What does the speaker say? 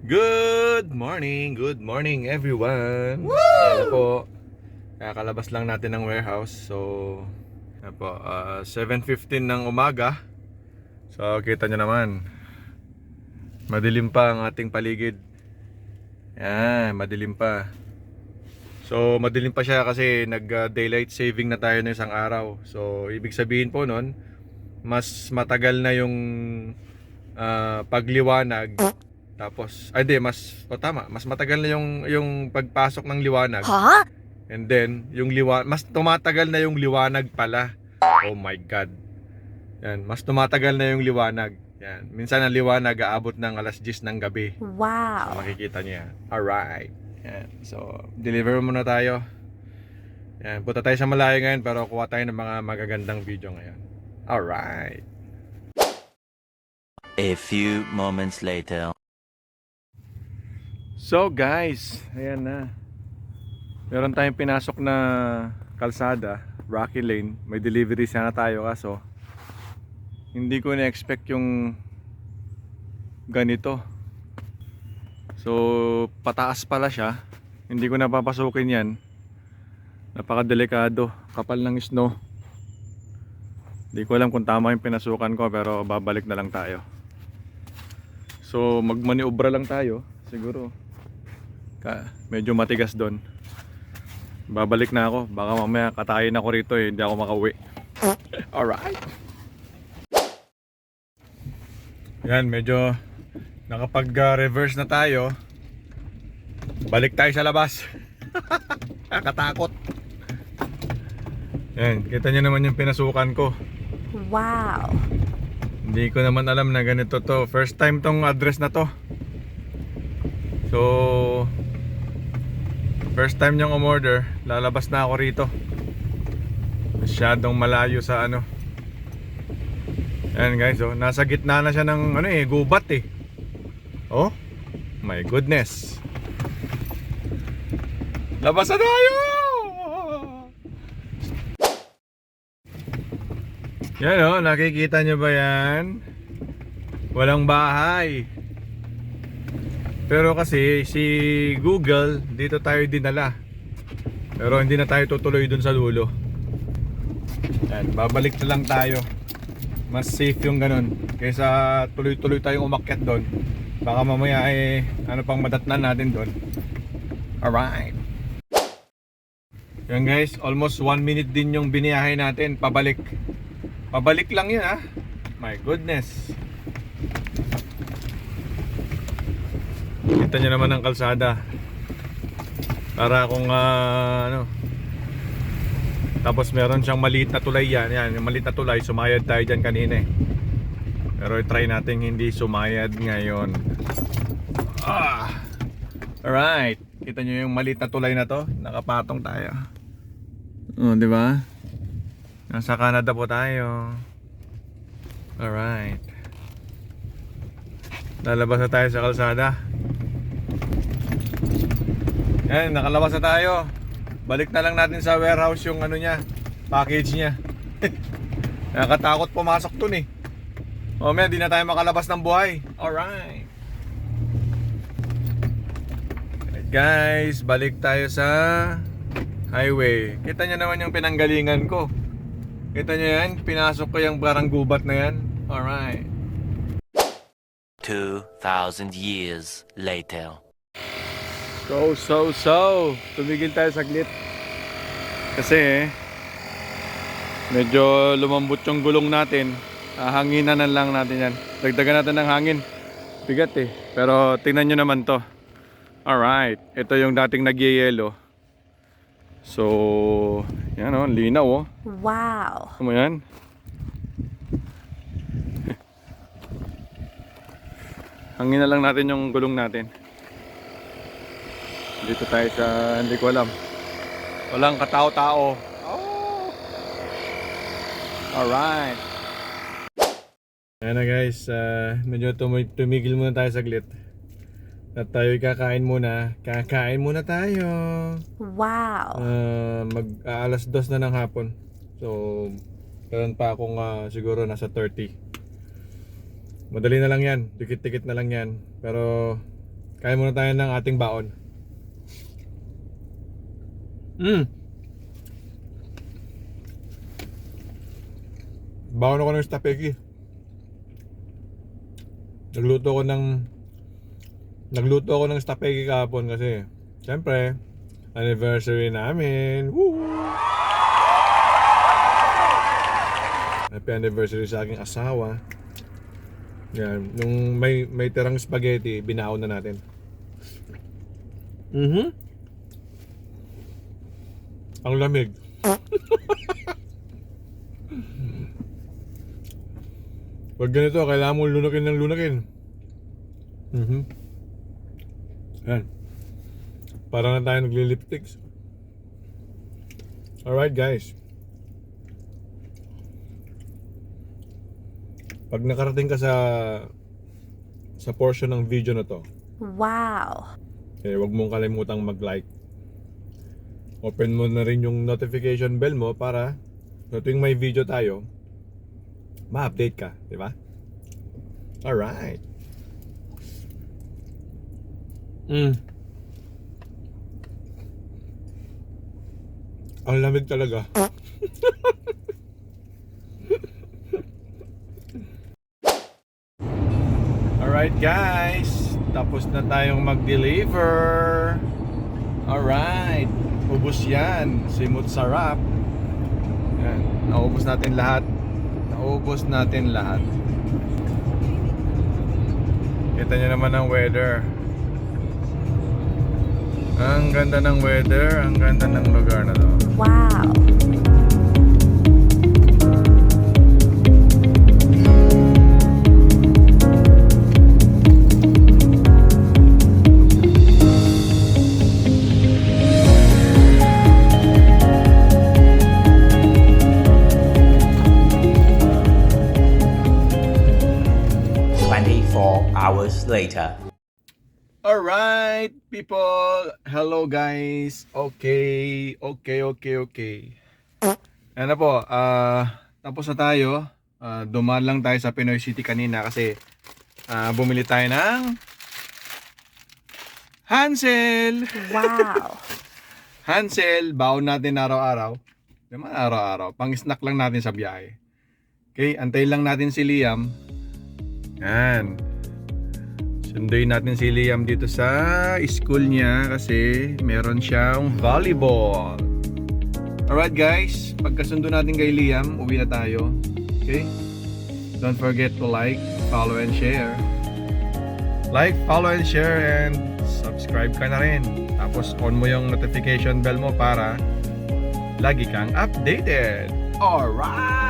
Good morning everyone. Yan po, kakalabas lang natin ng warehouse. So, yan po, 7:15 ng umaga. So, kita nyo naman, madilim pa ang ating paligid. Yan, madilim pa. So, madilim pa siya kasi nag-daylight saving na tayo ng isang araw. So, ibig sabihin po nun, mas matagal na yung pagliwanag. Tapos, ay di, tama, mas matagal na yung pagpasok ng liwanag. Huh? And then, mas tumatagal na yung liwanag pala. Oh my God. Yan, mas tumatagal na yung liwanag. Yan, minsan ang liwanag aabot ng alas 10 ng gabi. Wow. So, makikita niyo yan. Alright. Yan, so, deliver muna tayo. Yan, punta tayo sa malayo ngayon pero kuha tayo ng mga magagandang video ngayon. Alright. A few moments later. So guys, ayan na. Meron tayong pinasok na kalsada, Rocky Lane. May delivery sana tayo kaso hindi ko na-expect yung ganito. So pataas pala siya. Hindi ko napapasukin yan. Napakadelikado. Kapal ng snow. Hindi ko alam kung tama yung pinasukan ko pero babalik na lang tayo. So magmaniobra lang tayo siguro. Medyo matigas doon. Babalik na ako. Baka mamaya katayin ako rito eh. Hindi ako makauwi. Alright. Yan, medyo nakapag-reverse na tayo. Balik tayo sa labas. Nakatakot. Yan, kita nyo naman yung pinasukan ko. Wow. Hindi ko naman alam na ganito to. First time tong address na to. So first time niyang umorder, lalabas na ako rito. Masyadong malayo sa ano. Ayan guys, oh, nasa gitna na siya ng gubat eh. Oh, my goodness. Labas na tayo! Yan oh, nakikita nyo ba yan? Walang bahay. Pero kasi si Google dito tayo dinala. Pero hindi na tayo tutuloy dun sa dulo. Yan, babalik na lang tayo. Mas safe yung ganun kaysa tuloy-tuloy tayong umakyat doon. Baka mamaya ano pang madatnan natin doon. Alright. Yan guys, almost 1 minute din yung biniyahe natin pabalik. Pabalik lang yun ha. My goodness. Kita nyo naman ang kalsada. Para kung tapos meron siyang maliit na tulay yan. Yan, yung maliit na tulay, sumayad tayo dyan kanina eh. Pero try natin hindi sumayad ngayon. Alright. Kita nyo yung maliit na tulay na to. Nakapatong tayo. Oh, di ba? Nasa Canada po tayo. Alright. Lalabas na tayo sa kalsada. Yan, nakalabas na tayo. Balik na lang natin sa warehouse yung package niya. Nakakatakot pumasok dun eh. Mamaya di na tayo makalabas ng buhay. Alright. Alright guys, balik tayo sa highway. Kita nyo naman yung pinanggalingan ko. Kita nyo yan, pinasok ko yung parang gubat na yan. Alright. 2,000 years later. So tumigil tayo saglit kasi medyo lumambot yung gulong natin. Hanginan na lang natin yan. Dagdagan natin ng hangin. Bigat eh. Pero tingnan nyo naman to. Alright. Ito yung dating nagyayelo. So yan o, linaw o. Wow. Ano mo yan? Hangin na lang natin yung gulong natin. Dito tayo sa, hindi ko alam. Walang katao-tao. Oh. Alright. Ayan na guys, medyo tumigil muna tayo saglit. At tayo'y kakain muna. Kakain muna tayo. Wow. Alas 2 na ng hapon. So, meron pa akong siguro nasa 30. Madali na lang yan. Dikit-dikit na lang yan. Pero Kain muna tayo ng ating baon. Baon ako ng stapeki. Nagluto ako ng stapeki kahapon kasi siyempre anniversary namin. Woo! Happy anniversary sa aking asawa. Yan, nung may tirang spaghetti, binaon na natin. Ang lamig. Pag ganito, kailangan mo lunukin ng lunukin. Yan. Para na tayo nagli-lipsticks. Alright guys. Pag nakarating ka sa portion ng video na to, Wow. huwag mong kalimutang mag-like. Open mo na rin yung notification bell mo para sa tuwing may video tayo, ma-update ka, di ba? Alright. Ang lamig talaga. Alright guys, tapos na tayong mag-deliver. Alright, ubos yan, simut sarap. Yan, naubos natin lahat. Kita nyo naman ang weather. Ang ganda ng weather, ang ganda ng lugar na to. Wow. Hours later. Alright, people. Hello guys. Okay. Ano po, tapos na tayo. Dumaan lang tayo sa Pinoy City kanina kasi bumili tayo ng Hansel. Wow. Hansel, baon natin araw-araw. Naman araw-araw. Pang-snack lang natin sa biyahe. Okay, antayin lang natin si Liam. Yan. Sunduin natin si Liam dito sa school niya kasi meron siyang volleyball. Alright guys, pagkasundo natin kay Liam, uwi na tayo. Okay? Don't forget to like, follow and share. Like, follow and share and subscribe ka na rin. Tapos on mo yung notification bell mo para lagi kang updated. Alright!